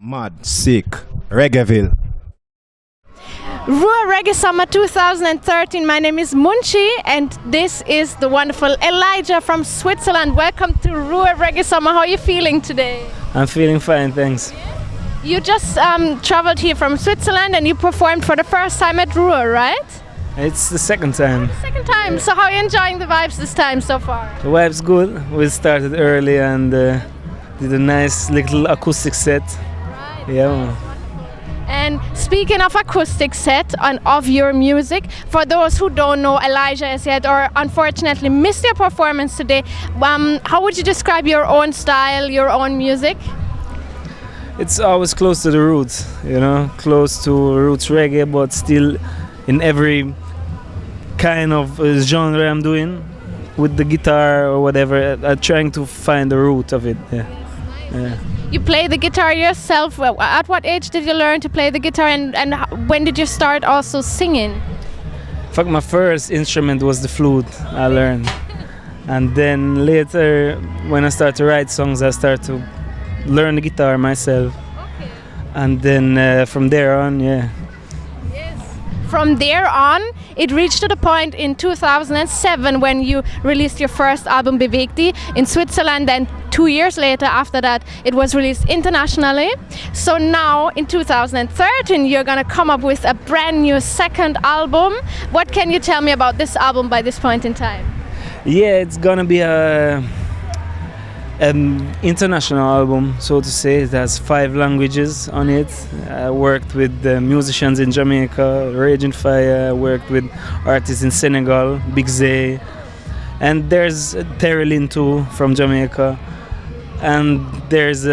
Mad, sick, Reggaeville. Ruhr Reggae Summer 2013. My name is Munchi and this is the wonderful Elijah from Switzerland. Welcome to Ruhr Reggae Summer. How are you feeling today? I'm feeling fine, thanks. You just traveled here from Switzerland and you performed for the first time at Ruhr, right? It's the second time. Second time. So how are you enjoying the vibes this time so far? The vibe's good. We started early and did a nice little acoustic set. Right. Yeah. And speaking of acoustic set and of your music, for those who don't know Elijah as yet or unfortunately missed your performance today, how would you describe your own style, your own music? It's always close to the roots, you know, close to roots reggae, but still in every kind of genre I'm doing with the guitar or whatever. I'm trying to find the root of it. Yeah. Yeah. You play the guitar yourself. At what age did you learn to play the guitar and when did you start also singing? In fact, my first instrument was the flute I learned. And then later, when I started to write songs, I started to learn the guitar myself. Okay. And then from there on, yeah. Yes. From there on, it reached to the point in 2007 when you released your first album, Bewegti, in Switzerland. Then 2 years later, after that, it was released internationally. So now, in 2013, you're gonna come up with a brand new second album. What can you tell me about this album by this point in time? Yeah, it's gonna be an international album, so to say. It has 5 languages on it. I worked with musicians in Jamaica, Raging Fire. I worked with artists in Senegal, Big Zay, and there's Terry Lynn too from Jamaica. And there's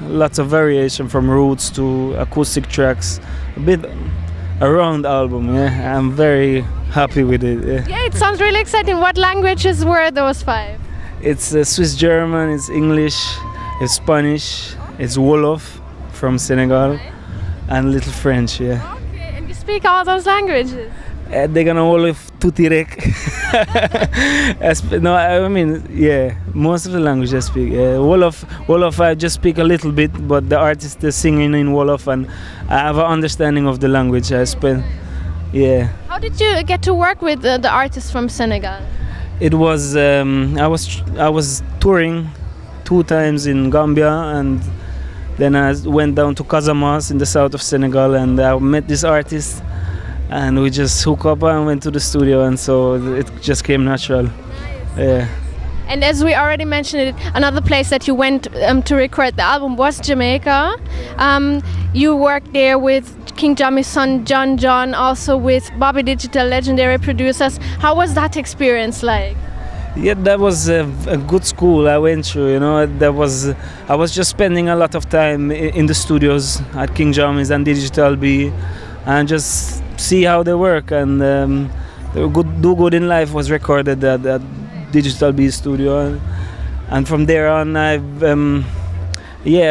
lots of variation from roots to acoustic tracks, a bit around album. Yeah, I'm very happy with it. Yeah, it sounds really exciting. What languages were those 5? It's Swiss German, it's English, it's Spanish, it's Wolof from Senegal, and little French. Yeah. Okay, and you speak all those languages? They're gonna Wolof tutirek. No, I mean, yeah, most of the language I speak. Wolof I just speak a little bit, but the artists are singing in Wolof, and I have an understanding of the language. I spend, yeah. How did you get to work with the artists from Senegal? It was I was touring 2 times in Gambia, and then I went down to Casamance in the south of Senegal, and I met this artist. And we just hooked up and went to the studio, and so it just came natural. Yeah. And as we already mentioned it, another place that you went to record the album was Jamaica. You worked there with King Jammy's son John John, also with Bobby Digital, legendary producers. How was that experience like? Yeah, that was a good school I went through. You know, I was just spending a lot of time in the studios at King Jammy's and Digital B, and just see how they work. And Do Good in Life was recorded at Digital B studio, and from there on I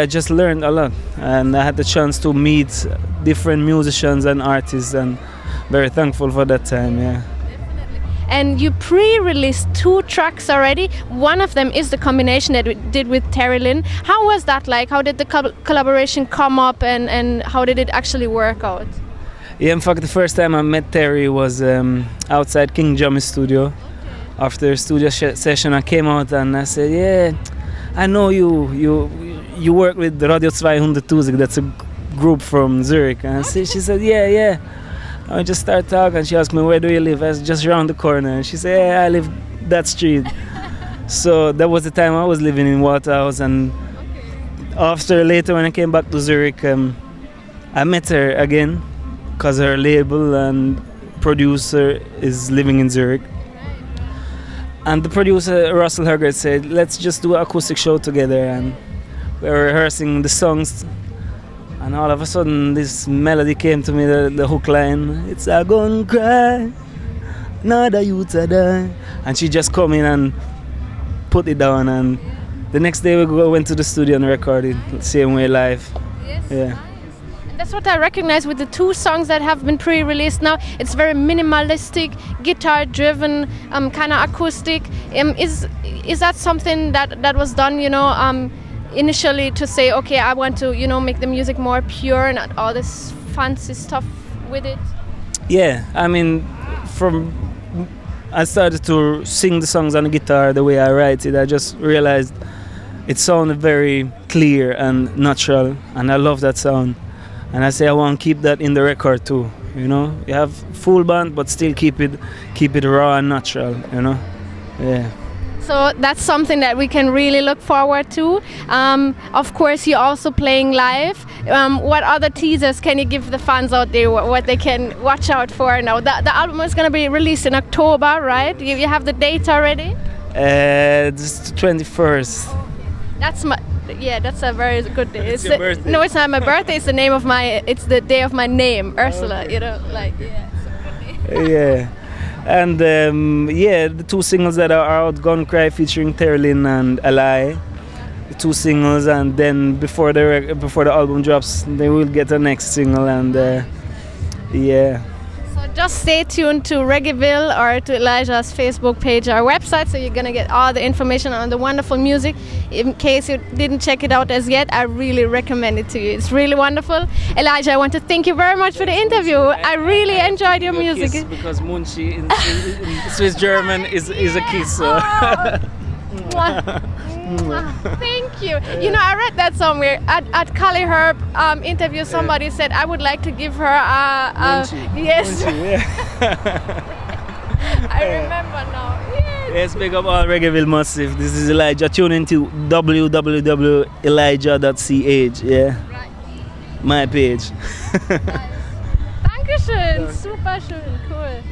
just learned a lot, and I had the chance to meet different musicians and artists, and very thankful for that time. Yeah. And you pre-released 2 tracks already. One of them is the combination that we did with Terry Lynn. How was that like? How did the collaboration come up, and how did it actually work out? Yeah, in fact, the first time I met Terry was outside King Jammy's studio. Okay. After a studio session, I came out and I said, "Yeah, I know you work with Radio 220, that's a group from Zurich." And she said, "Yeah." I just started talking, and she asked me, "Where do you live?" I said, "Just around the corner." And she said, "Yeah, I live that street." So that was the time I was living in Waterhouse. And later when I came back to Zurich, I met her again, because her label and producer is living in Zurich. And the producer, Russell Hurgert, said, "Let's just do an acoustic show together." And we were rehearsing the songs, and all of a sudden this melody came to me, the hook line, "It's a gun cry, another youth a die." And she just come in and put it down, and the next day we went to the studio and recorded the same way live. Yes. Yeah. That's what I recognize with the 2 songs that have been pre-released now. It's very minimalistic, guitar-driven, kind of acoustic. Is that something that was done, initially to say, okay, I want to, make the music more pure, not all this fancy stuff with it? Yeah, I mean, I started to sing the songs on the guitar the way I write it. I just realized it sounded very clear and natural, and I love that sound. And I say I want to keep that in the record too. You have full band, but still keep it raw and natural. Yeah. So that's something that we can really look forward to. Of course, you're also playing live. What other teasers can you give the fans out there what they can watch out for now? The album is going to be released in October, right? You have the date already? This is the 21st. That's a very good day. It's your birthday. No, it's not my birthday. It's it's the day of my name, Ursula. Okay. Yeah. And the 2 singles that are out, Gun Cry featuring Terlin and Alai, the 2 singles, and then before the album drops, they will get a next single, and yeah. So just stay tuned to Reggaeville or to Elijah's Facebook page or website, so you're gonna get all the information on the wonderful music. In case you didn't check it out as yet, I really recommend it to you. It's really wonderful. Elijah, I want to thank you very much for the interview. I really enjoyed your music. Because Munchi in Swiss German is a kiss. So. Thank you. I read that somewhere at Kali Herb interview. Somebody said I would like to give her a yes. Munchi, yeah. I remember now. Yes, big up all Reggaeville Massive. This is Elijah. Tune into www.elijah.ch. Yeah, Right. My page. Dankeschön. Super schön. Cool.